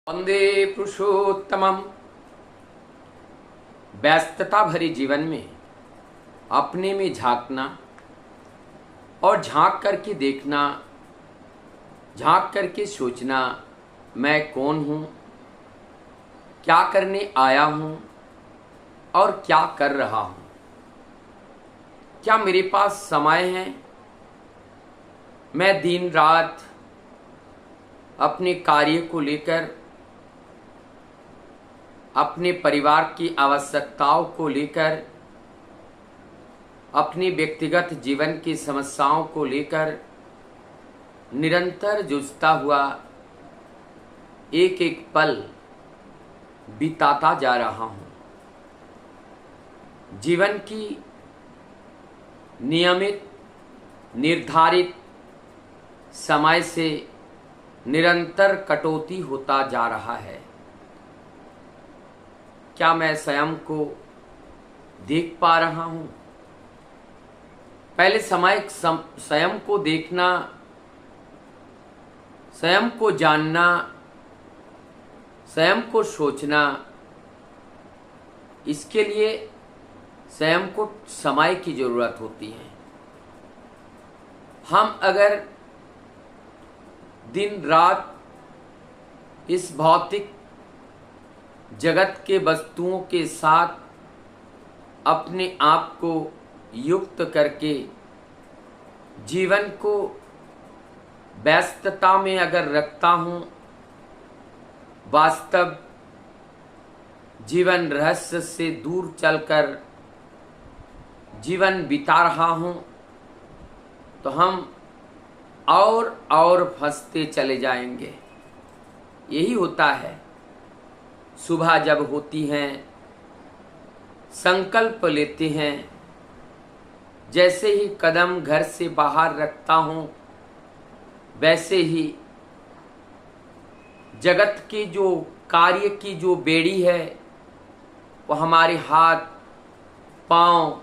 वंदे पुरुषोत्तमम। व्यस्तता भरे जीवन में अपने में झांकना और झांक करके देखना, झांक करके सोचना, मैं कौन हूँ, क्या करने आया हूँ और क्या कर रहा हूँ। क्या मेरे पास समय है? मैं दिन रात अपने कार्य को लेकर, अपने परिवार की आवश्यकताओं को लेकर, अपनी व्यक्तिगत जीवन की समस्याओं को लेकर निरंतर जूझता हुआ एक एक पल बिताता जा रहा हूँ। जीवन की नियमित निर्धारित समय से निरंतर कटौती होता जा रहा है। क्या मैं स्वयं को देख पा रहा हूँ? पहले स्वयं को देखना, स्वयं को जानना, स्वयं को सोचना, इसके लिए स्वयं को समय की जरूरत होती है। हम अगर दिन रात इस भौतिक जगत के वस्तुओं के साथ अपने आप को युक्त करके जीवन को व्यस्तता में अगर रखता हूँ, वास्तव जीवन रहस्य से दूर चलकर जीवन बिता रहा हूँ, तो हम और फंसते चले जाएंगे। यही होता है। सुबह जब होती हैं, संकल्प लेते हैं, जैसे ही कदम घर से बाहर रखता हूँ, वैसे ही जगत की जो कार्य की जो बेड़ी है, वो हमारे हाथ पांव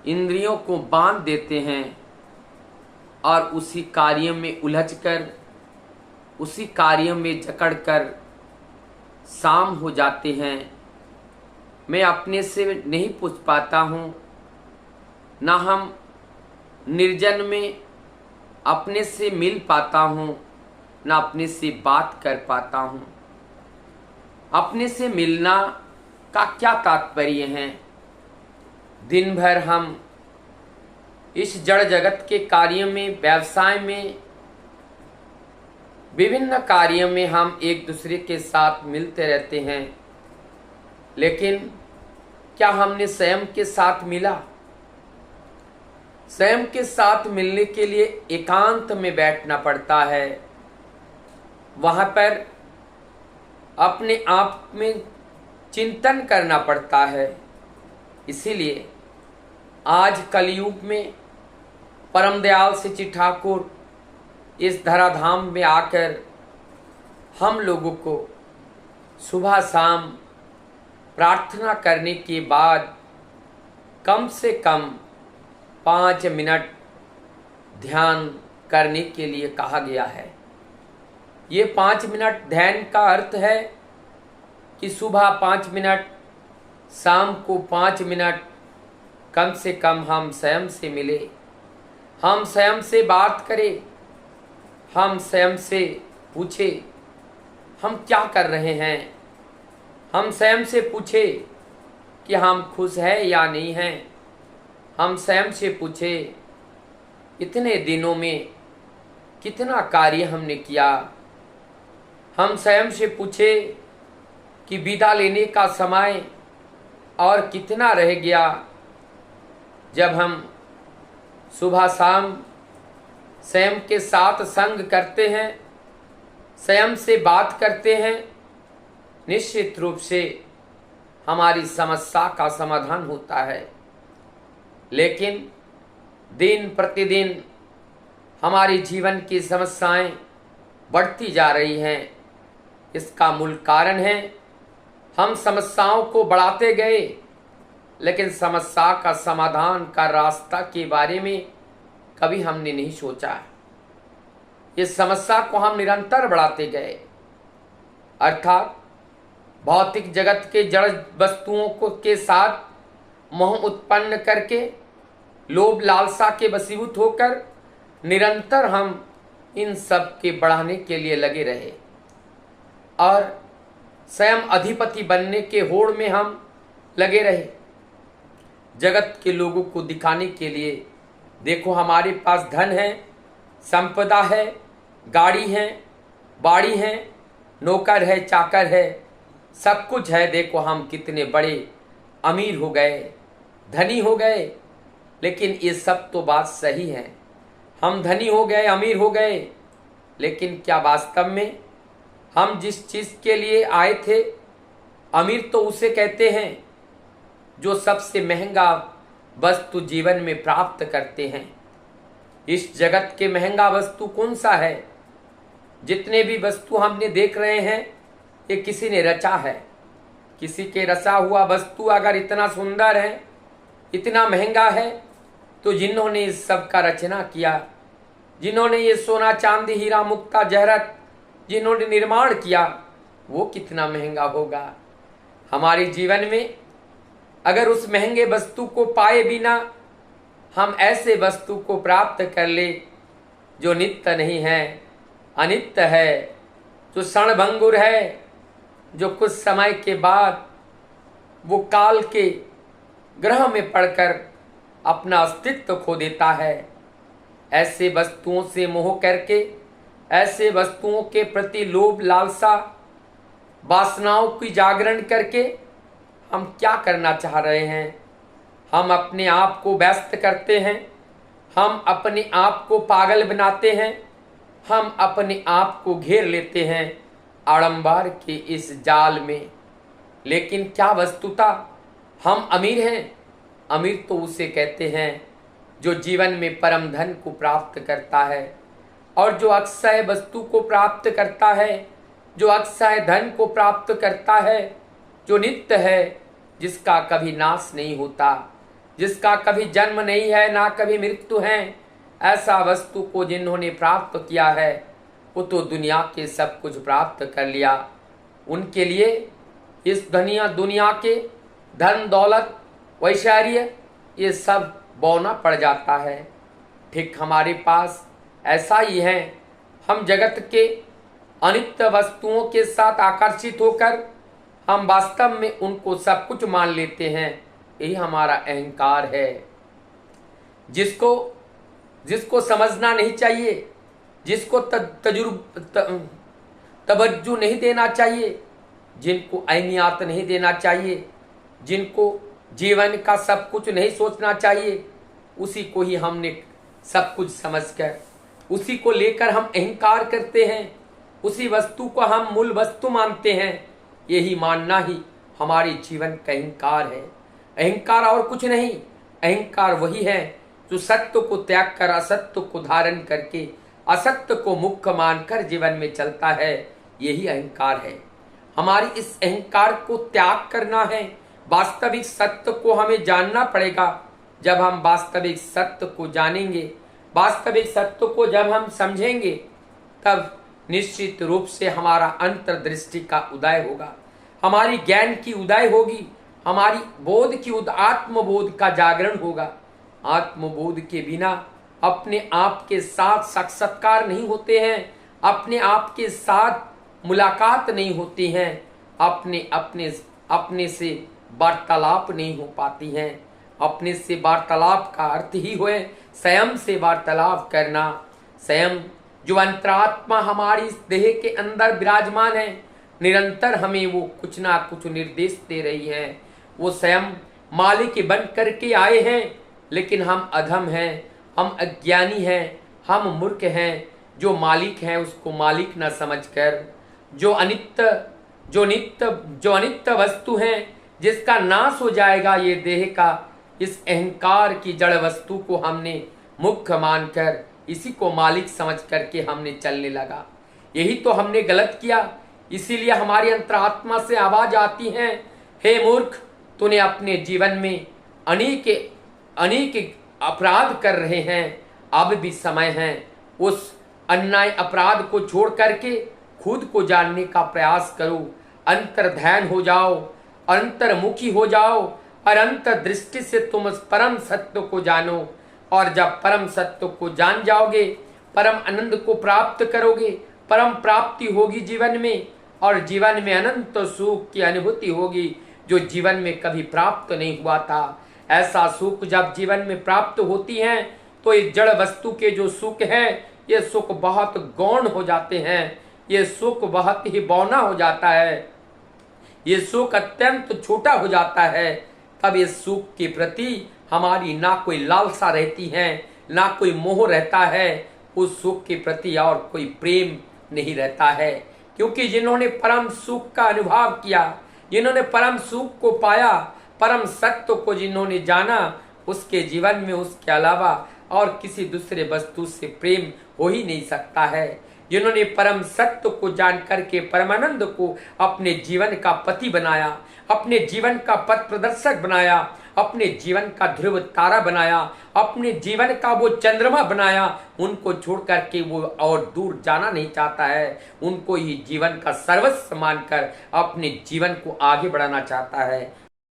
इंद्रियों को बांध देते हैं और उसी कार्य में उलझकर, उसी कार्य में जकड़कर शाम हो जाते हैं। मैं अपने से नहीं पूछ पाता हूँ, ना हम निर्जन में अपने से मिल पाता हूँ, ना अपने से बात कर पाता हूँ। अपने से मिलना का क्या तात्पर्य है? दिन भर हम इस जड़ जगत के कार्य में, व्यवसाय में, विभिन्न कार्यों में हम एक दूसरे के साथ मिलते रहते हैं, लेकिन क्या हमने स्वयं के साथ मिला? स्वयं के साथ मिलने के लिए एकांत में बैठना पड़ता है। वहाँ पर अपने आप में चिंतन करना पड़ता है। इसीलिए आज कलयुग में परम दयाल श्री ठाकुर इस धराधाम में आकर हम लोगों को सुबह शाम प्रार्थना करने के बाद कम से कम 5 मिनट ध्यान करने के लिए कहा गया है। ये 5 मिनट ध्यान का अर्थ है कि सुबह 5 मिनट, शाम को 5 मिनट कम से कम हम स्वयं से मिले, हम स्वयं से बात करें, हम स्वयं से पूछे हम क्या कर रहे हैं, हम स्वयं से पूछे कि हम खुश हैं या नहीं हैं, हम स्वयं से पूछे इतने दिनों में कितना कार्य हमने किया, हम स्वयं से पूछे कि विदा लेने का समय और कितना रह गया। जब हम सुबह शाम स्वयं के साथ संग करते हैं, स्वयं से बात करते हैं, निश्चित रूप से हमारी समस्या का समाधान होता है। लेकिन दिन प्रतिदिन हमारे जीवन की समस्याएं बढ़ती जा रही हैं। इसका मूल कारण है हम समस्याओं को बढ़ाते गए, लेकिन समस्या का समाधान का रास्ता के बारे में कभी हमने नहीं सोचा। इस समस्या को हम निरंतर बढ़ाते गए। अर्थात भौतिक जगत के जड़ वस्तुओं को के साथ मोह उत्पन्न करके लोभ लालसा के वशीभूत होकर निरंतर हम इन सब के बढ़ाने के लिए लगे रहे और स्वयं अधिपति बनने के होड़ में हम लगे रहे, जगत के लोगों को दिखाने के लिए। देखो हमारे पास धन है, संपदा है, गाड़ी है, बाड़ी है, नौकर है, चाकर है, सब कुछ है। देखो हम कितने बड़े अमीर हो गए, धनी हो गए। लेकिन ये सब तो बात सही है, हम धनी हो गए, अमीर हो गए, लेकिन क्या वास्तव में हम जिस चीज़ के लिए आए थे, अमीर तो उसे कहते हैं जो सबसे महंगा वस्तु जीवन में प्राप्त करते हैं। इस जगत के महंगा वस्तु कौन सा है? जितने भी वस्तु हमने देख रहे हैं ये किसी ने रचा है। किसी के रचा हुआ वस्तु अगर इतना सुंदर है, इतना महंगा है, तो जिन्होंने इस सब का रचना किया, जिन्होंने ये सोना चांदी हीरा मुक्ता जहरत जिन्होंने निर्माण किया, वो कितना महंगा होगा। हमारे जीवन में अगर उस महंगे वस्तु को पाए बिना हम ऐसे वस्तु को प्राप्त कर ले जो नित्य नहीं है, अनित्य है, जो क्षणभंगुर है, जो कुछ समय के बाद वो काल के ग्रह में पड़कर अपना अस्तित्व खो देता है, ऐसे वस्तुओं से मोह करके, ऐसे वस्तुओं के प्रति लोभ लालसा वासनाओं की जागरण करके हम क्या करना चाह रहे हैं? हम अपने आप को व्यस्त करते हैं, हम अपने आप को पागल बनाते हैं, हम अपने आप को घेर लेते हैं आड़ंबर के इस जाल में। लेकिन क्या वस्तुतः हम अमीर हैं? अमीर तो उसे कहते हैं जो जीवन में परम धन को प्राप्त करता है और जो अक्षय वस्तु को प्राप्त करता है, जो अक्षय धन को प्राप्त करता है, जो नित्य है, जिसका कभी नाश नहीं होता, जिसका कभी जन्म नहीं है ना कभी मृत्यु है। ऐसा वस्तु को जिन्होंने प्राप्त किया है वो तो दुनिया के सब कुछ प्राप्त कर लिया। उनके लिए इस दुनिया के धन दौलत वैश्वर्य ये सब बौना पड़ जाता है। ठीक हमारे पास ऐसा ही है, हम जगत के अनित्य वस्तुओं के साथ आकर्षित होकर हम वास्तव में उनको सब कुछ मान लेते हैं। यही हमारा अहंकार है, जिसको समझना नहीं चाहिए, जिसको तवज्जो नहीं देना चाहिए, जिनको अहमियत नहीं देना चाहिए, जिनको जीवन का सब कुछ नहीं सोचना चाहिए, उसी को ही हमने सब कुछ समझकर उसी को लेकर हम अहंकार करते हैं, उसी वस्तु को हम मूल वस्तु मानते हैं। यही मानना ही हमारे जीवन का अहंकार है। अहंकार और कुछ नहीं, अहंकार वही है जो सत्य को त्याग कर असत्य को धारण करके असत्य को मुख्य मानकर जीवन में चलता है। यही अहंकार है। हमारी इस अहंकार को त्याग करना है। वास्तविक सत्य को हमें जानना पड़ेगा। जब हम वास्तविक सत्य को जानेंगे, वास्तविक सत्य को जब हम समझेंगे, तब निश्चित रूप से हमारा अंतर्दृष्टि का उदय होगा, हमारी ज्ञान की उदय होगी, हमारी बोध की आत्मबोध का जागरण होगा। आत्मबोध के बिना अपने आप के साथ साक्षात्कार नहीं होते हैं, अपने आप के साथ मुलाकात नहीं होती हैं, अपने से वार्तालाप नहीं हो पाती हैं। अपने से वार्तालाप का अर्थ ही हुए स्वयं से वार्तालाप करना। स्वयं जो अंतरात्मा हमारी इस देह के अंदर विराजमान है, निरंतर हमें वो कुछ ना कुछ निर्देश दे रही है। वो स्वयं मालिक बन करके आए हैं, लेकिन हम अधम हैं, हम अज्ञानी हैं, हम मूर्ख हैं। जो मालिक हैं उसको मालिक न समझकर जो अनित्य वस्तु हैं, जिसका नाश हो जाएगा ये देह का, इस अहंकार की जड़ वस्तु को हमने मुख्य मानकर इसी को मालिक समझ करके हमने चलने लगा। यही तो हमने गलत किया। इसीलिए हमारी अंतरात्मा से आवाज आती है, हे मूर्ख, तूने अपने जीवन में अनेक अपराध कर रहे हैं। अब भी समय है उस अन्याय अपराध को छोड़ करके खुद को जानने का प्रयास करो, अंतर्ध्यान हो जाओ, अंतर्मुखी हो जाओ और अंतर दृष्टि से तुम उस परम सत्य को जानो। और जब परम सत्य को जान जाओगे, परम आनंद को प्राप्त करोगे, परम प्राप्ति होगी जीवन में, और जीवन में अनंत सुख की अनुभूति होगी जो जीवन में कभी प्राप्त नहीं हुआ था। ऐसा सुख जब जीवन में प्राप्त होती है तो इस जड़ वस्तु के जो सुख हैं, ये सुख बहुत गौण हो जाते हैं, ये सुख बहुत ही बौना हो जाता है, ये सुख अत्यंत छोटा हो जाता है। तब इस सुख के प्रति हमारी ना कोई लालसा रहती है, ना कोई मोह रहता है, उस सुख के प्रति और कोई प्रेम नहीं रहता है। क्योंकि जिन्होंने परम सुख का अनुभव किया, जिन्होंने परम सुख को पाया, परम सत्य को जिन्होंने जाना, उसके जीवन में उसके अलावा और किसी दूसरे वस्तु से प्रेम हो ही नहीं सकता है। जिन्होंने परम सत्य को जान करके परमानंद को अपने जीवन का पति बनाया, अपने जीवन का पथ प्रदर्शक बनाया, अपने जीवन का ध्रुव तारा बनाया, अपने जीवन का वो चंद्रमा बनाया, उनको छोड़ करके वो और दूर जाना नहीं चाहता है। उनको ही जीवन का सर्वस्व मानकर अपने जीवन को आगे बढ़ाना चाहता है।